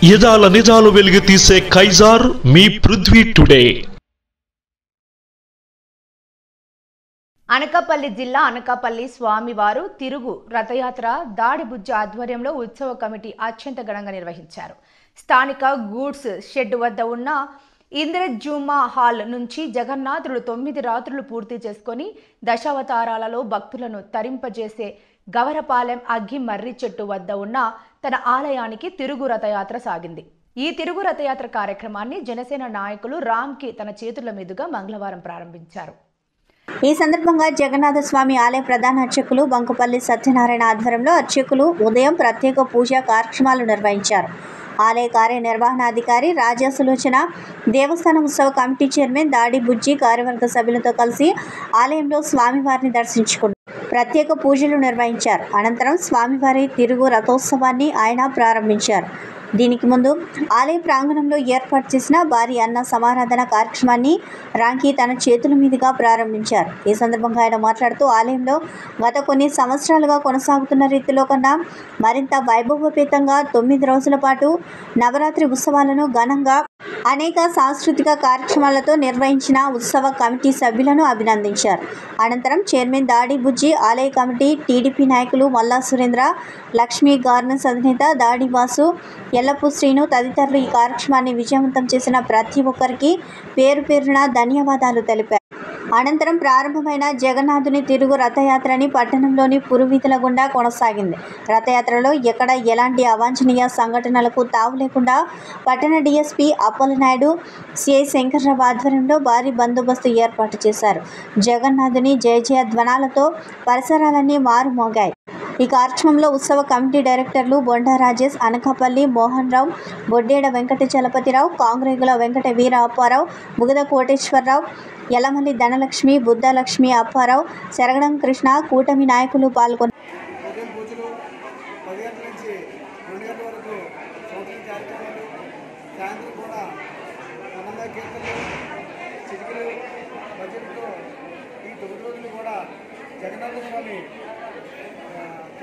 యదాల నిజాలు వెలుగు తీసే కైజార్ మీ పృథ్వీ టుడే. అనకాపల్లి జిల్లా అనకాపల్లి స్వామివారు తిరుగు రథయాత్ర దాడిబుజ్జ ఆధ్వర్యంలో ఉత్సవ కమిటీ అత్యంత ఘనంగా నిర్వహించారు. స్థానిక గూడ్స్ షెడ్ వద్ద ఉన్న ఇంద్రజూమా హాల్ నుంచి జగన్నాథుడు 9 రాత్రులు పూర్తి చేసుకుని దశావతారాలలో భక్తులను తరింపజేసే గవరపాలెం అగ్గి మర్రి చెట్టు వద్ద ఉన్న తన ఆలయానికి తిరుగు రథయాత్ర సాగింది. ఈ తిరుగు రథయాత్ర కార్యక్రమాన్ని జనసేన నాయకులు రామ్కి తన చేతుల మీదుగా మంగళవారం ప్రారంభించారు. ఈ సందర్భంగా జగన్నాథ స్వామి ఆలయ ప్రధాన అర్చకులు బంకుపల్లి సత్యనారాయణ ఆధ్వర్యంలో అర్చకులు ఉదయం ప్రత్యేక పూజా కార్యక్రమాలు నిర్వహించారు. ఆలయ కార్యనిర్వహణాధికారి రాజా సులోచన, దేవస్థానం ఉత్సవ కమిటీ చైర్మన్ దాడి బుజ్జి కార్యవర్గ సభ్యులతో కలిసి ఆలయంలో స్వామివారిని దర్శించుకున్నారు. ప్రత్యేక పూజలు నిర్వహించారు. అనంతరం స్వామివారి తిరుగు రథోత్సవాన్ని ఆయన ప్రారంభించారు. దీనికి ముందు ఆలయ ప్రాంగణంలో ఏర్పాటు చేసిన భారీ అన్న సమారాధన కార్యక్రమాన్ని రాంకీ తన చేతుల మీదుగా ప్రారంభించారు. ఈ సందర్భంగా ఆయన మాట్లాడుతూ ఆలయంలో గత కొన్ని సంవత్సరాలుగా కొనసాగుతున్న రీతిలో కన్నా మరింత వైభవోపేతంగా 9 రోజుల పాటు నవరాత్రి ఉత్సవాలను ఘనంగా అనేక సాంస్కృతిక కార్యక్రమాలతో నిర్వహించిన ఉత్సవ కమిటీ సభ్యులను అభినందించారు. అనంతరం చైర్మన్ దాడి బుజ్జి, ఆలయ కమిటీ, టీడీపీ నాయకులు మల్లా సురేంద్ర, లక్ష్మీ గార్మెంట్స్ అధినేత దాడి వాసు, ఎల్లపు శ్రీను తదితరులు ఈ కార్యక్రమాన్ని విజయవంతం చేసిన ప్రతి ఒక్కరికి పేరు పేరున ధన్యవాదాలు తెలిపారు. అనంతరం ప్రారంభమైన జగన్నాథుని తిరుగు రథయాత్రని పట్టణంలోని పురువీధుల గుండా కొనసాగింది. రథయాత్రలో ఎక్కడ ఎలాంటి అవాంఛనీయ సంఘటనలకు తావు లేకుండా పట్టణ డీఎస్పీ అప్పలనాయుడు, సిఐ శంకర్రావు ఆధ్వర్యంలో భారీ బందోబస్తు ఏర్పాటు చేశారు. జగన్నాథుని జయ జయ ధ్వనాలతో పరిసరాలన్నీ మారుమోగాయి. ఈ కార్యక్రమంలో ఉత్సవ కమిటీ డైరెక్టర్లు బొండా రాజేష్, అనకాపల్లి మోహన్ రావు, బొడ్డేడ వెంకట చలపతిరావు, కాంగ్రేగుల వెంకట వీర అప్పారావు, బుగద కోటేశ్వరరావు, యలమల్లి ధనలక్ష్మి, బుద్ధలక్ష్మి అప్పారావు, శరగడం కృష్ణ, కూటమి నాయకులు పాల్గొన్నారు.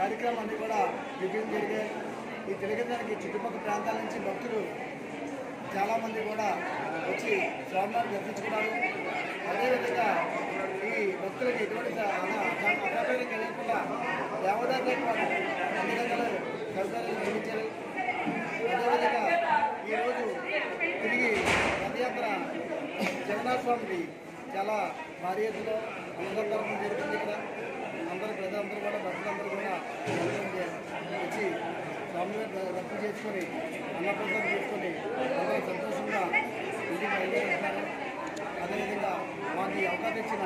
కార్యక్రమాన్ని కూడా విజయం జరిగాయి. ఈ తిరగడానికి చుట్టుపక్కల ప్రాంతాల నుంచి భక్తులు చాలామంది కూడా వచ్చి స్వామివారిని దర్శించుకున్నారు. అదేవిధంగా ఈ భక్తులకు ఎటువంటి అకాటం కలిగకుండా దేవదాత అన్ని రకాల సౌకర్యాలు నిర్మించారు. అదేవిధంగా ఈరోజు తిరిగి రథయాత్ర జగన్నాథ స్వామికి చాలా భారీ ఎత్తులో అన్నదానం జరుగుతుంది. ఇక్కడ అందరూ ప్రజలందరూ కూడా భక్తులందరూ కూడా వచ్చి స్వామివారి రద్దు చేసుకొని అన్నప్రసాదం తీసుకొని అందరూ సంతోషంగా ఇంటికి బయలుదేరుతున్నారు. అదేవిధంగా మాకు ఈ అవకాశం ఇచ్చిన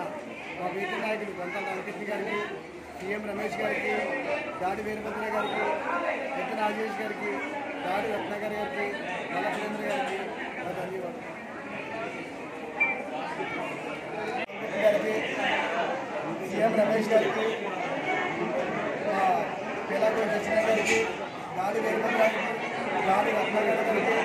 మా వీటి నాయకులు గంటాల వెంకటరెడ్డి గారికి, సీఎం రమేష్ గారికి, దాడి వీరభద్ర గారికి, పెద్ద రాజేష్ గారికి, దాడి రత్నాకర్ గారికి, నలసురేంద్ర గారికి ధన్యవాదాలు. సీఎం రమేష్ గారికి, పిల్లలు దర్శన గారికి, దాడి వీరభద్ర గారికి, దాడి రత్నాకర్ గారికి,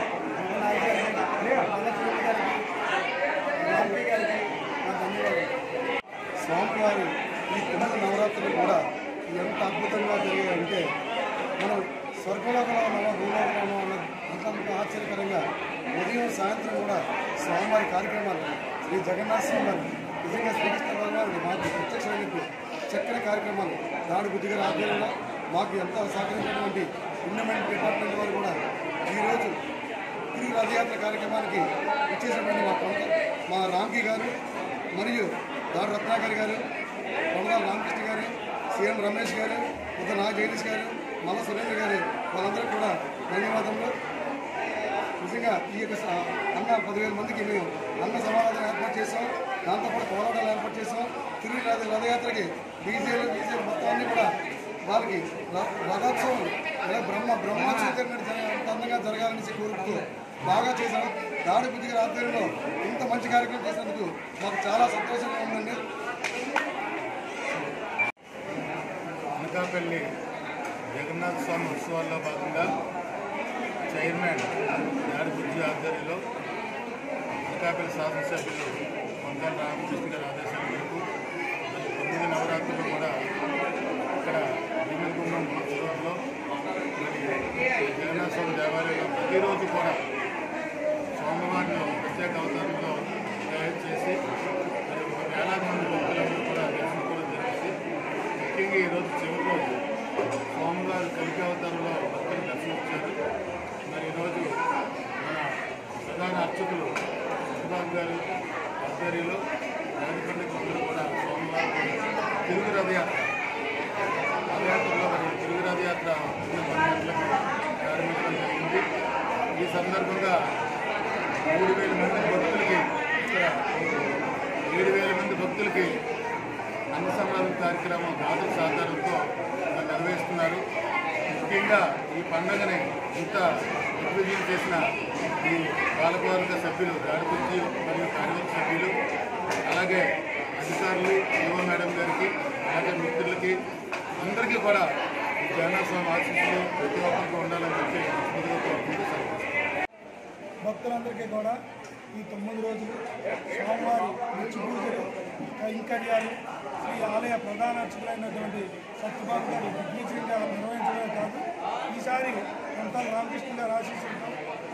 స్వామివారి ఈ 9 నవరాత్రులు కూడా ఎంత అద్భుతంగా జరిగాయంటే మనం స్వర్గలోకంలో ఉన్నామో భూలోకంలో ఉన్న అంత ఆశ్చర్యకరంగా ఉదయం సాయంత్రం కూడా స్వామివారి కార్యక్రమాలు శ్రీ జగన్నాథ స్వామి వారు నిజంగా శ్రీకృష్ణ భగవానుడు మాకు ప్రత్యక్షమైనట్టు చక్కని కార్యక్రమాలు దాడి బుద్ధి గారి ఆధ్వర్యంలో మాకు ఎంతో సహకరించినటువంటి ఇన్వెస్ట్మెంట్ డిపార్ట్మెంట్ వారు కూడా ఈరోజు తిరుగు రథయాత్ర కార్యక్రమానికి ఇచ్చేసినటువంటి మా రామ్కి గారు మరియు దాడి రత్నాకర్ గారు, కొనదాల రామకృష్ణ గారు, సీఎం రమేష్ గారు, బుద్ధ జగదీష్ గారు, మల్ల సురేంద్ర గారు, వాళ్ళందరూ కూడా ధన్యవాదములు. నిజంగా ఈ యొక్క అన్న 10,000 మందికి మేము అన్న సమావేశం ఏర్పాటు చేసాం. దాంతోపాటు పోరాటాలు ఏర్పాటు చేసాం. తిరుగు రథయాత్రకి డీజేలు మొత్తం అన్నీ కూడా వాళ్ళకి రథోత్సవం బ్రహ్మోత్సవం అందంగా జరగాలని కోరుతూ బాగా చేశాం. దాడి బుద్ధి గారి ఆధ్వర్యంలో ఇంత మంచి కార్యక్రమం చేసినందుకు మాకు చాలా సంతోషంగా ఉందండి. అనకాపల్లి జగన్నాథ స్వామి ఉత్సవాల్లో భాగంగా చైర్మన్ దాడి బుజ్జి ఆధ్వర్యంలో అనకాపల్లి శాసనసభ్యులు కొండల రామకృష్ణ గారి ఆదేశాల మేరకు 9 నవరాత్రులు కూడా ఇక్కడ భీమగుండం రోడ్లో మరి జగన్నాథ స్వామి దేవాలయంలో ప్రతిరోజు కూడా స్వామివారిని ప్రత్యేక అవతారంలో తయారు చేసి మరి ఒక వేలాది మంది భక్తులందరూ కూడా దర్శించుకోవడం జరిగింది. ముఖ్యంగా ఈరోజు చివరి రోజు స్వామివారి కలికి అవతారంలో భక్తులు దర్శించారు. మరి ఈరోజు మన ప్రధాన అర్చకులు సుబాబు గారు ఆధ్వర్యంలో రాజపల్లి భక్తులు కూడా స్వామివారి తిరుగు రథయాత్రలో మరి తిరుగు రథయాత్ర 10 గంటలకు ప్రారంభించడం జరిగింది. ఈ సందర్భంగా 3,000 మంది భక్తులకి ఇక్కడ 7,000 మంది భక్తులకి అన్న సమాధాన కార్యక్రమం దాతల సహకారంతో నిర్వహిస్తున్నారు. ముఖ్యంగా ఈ పండుగని ఇంత దిగ్విజయం చేసిన ఈ పాలకవర్గ సభ్యులు గాడిపుచ్చి మరియు కార్యవర్గ సభ్యులు, అలాగే అధికారులు, యువ మేడం గారికి, అలాగే మిత్రులకి అందరికీ కూడా ఈ జగన్నాథ స్వామి ఆశీస్సులు ప్రతి ఒక్కరికి ఉండాలని చెప్పి ముందుగా కోరుకుంటున్నాను. భక్తులందరికీ కూడా ఈ 9 రోజులు స్వామివారి నిత్య పూజలు, కైంకర్యాలు శ్రీ ఆలయ ప్రధాన అర్చకులైనటువంటి సత్యబాబు గారు దిగ్విజయంగా నిర్వహించడమే కాదు, ఈసారి కొంతల రామకృష్ణ గారు ఆశీస్సులతో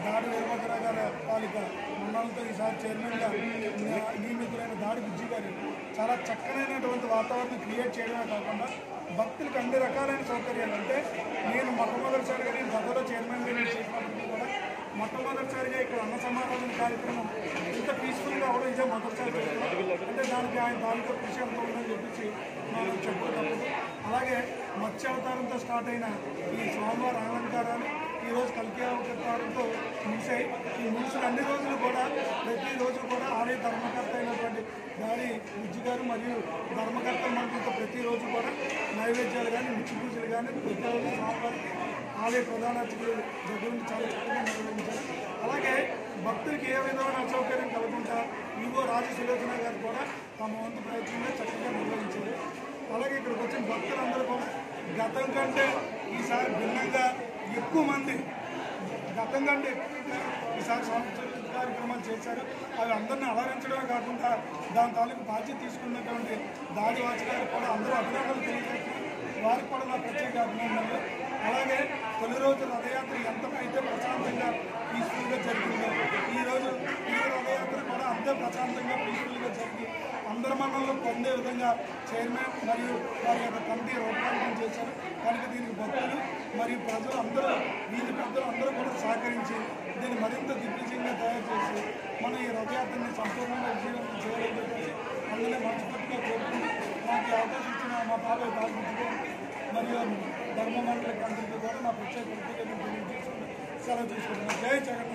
దాడి వీరభద్ర గారి పాలిక మండలంతో ఈసారి చైర్మన్గా నియమితులైన దాడి బుజ్జి గారు చాలా చక్కనైనటువంటి వాతావరణం క్రియేట్ చేయడమే కాకుండా భక్తులకు అన్ని రకాలైన సౌకర్యాలు, అంటే నేను మొట్టమొదటిసారిగా నేను గతంలో చైర్మన్గా చేసినప్పటికీ కూడా మొట్టమొదటిసారిగా ఇక్కడ అన్న సమారాధన కార్యక్రమం ఇంత పీస్ఫుల్గా అవడం ఇదే మొదటిసారి చేస్తున్నాం. అంటే దానికి ఆయన తాలూకా కృషి ఎంత ఉందని చెప్పేసి మనం చెప్పుకోగలదు. అలాగే మత్స్య అవతారంతో స్టార్ట్ అయిన ఈ స్వామివారి అలంకారాలు ఈరోజు కల్కి అవతారంతో ముగిశాయి. ఈ ముగిసిన అన్ని రోజులు కూడా ప్రతిరోజు కూడా ఆలయ ధర్మకర్త అయినటువంటి దాడి బుజ్జి గారు మరియు ధర్మకర్తల మండలితో ప్రతిరోజు కూడా నైవేద్యాలు కానీ నిత్య పూజలు కానీ ప్రతిరోజు స్వామివారికి ఆలయ ప్రధాన అర్చకులు దగ్గర నుంచి చాలా చక్కగా నిర్వహించారు. అలాగే భక్తులకి ఏ విధమైన అసౌకర్యం కలగకుండా ఈవో రాజసులోచన గారు కూడా తమ వంతు ప్రయత్నంగా చక్కగా నిర్వహించారు. అలాగే ఇక్కడికి వచ్చిన భక్తులందరూ కూడా గతం కంటే ఈసారి భిన్నంగా ఎక్కువ మంది గతం కంటే ఎక్కువగా ఈసారి సాంస్కృతిక కార్యక్రమాలు చేశారు. అవి అందరినీ అలరించడమే కాకుండా దాని తాలూకు బాధ్యత తీసుకున్నటువంటి దాడి వాచగారికి కూడా అందరూ అభినందనలు తెలియజేస్తున్నారు. వారికి కూడా నా ప్రత్యేక అభినందనలు. అలాగే తొలి రోజు రథయాత్ర ఎంతైతే ప్రశాంతంగా పీస్ఫుల్గా జరిగిందో ఈరోజు ఈ రథయాత్ర కూడా అంతే ప్రశాంతంగా పీస్ఫుల్గా జరిగి అందరి మండలంలో పొందే విధంగా చైర్మన్ మరియు వారి యొక్క కమిటీ రూపకల్పన చేశారు. కనుక దీనికి భక్తులు మరియు ప్రజలు అందరూ వీధి పెద్దలు అందరూ కూడా సహకరించి దీన్ని మరింత దిగ్విజయంగా తయారు చేసి మనం ఈ రథయాత్రని సంపూర్ణంగా విజయవంతం చేయాలని చెప్పేసి అందరినీ మనస్ఫూర్తిగా కోరుకుంటూ నాకు ఈ అవకాశం ఇచ్చిన మా బాబాయ్ దాల్పించుకో మరియు ధర్మ మండలికి అందరికీ కూడా నా ప్రత్యేక కృతజ్ఞతలు తెలియజేసుకుంటూ సెలవు తీసుకుంటున్నాను. జై జగన్.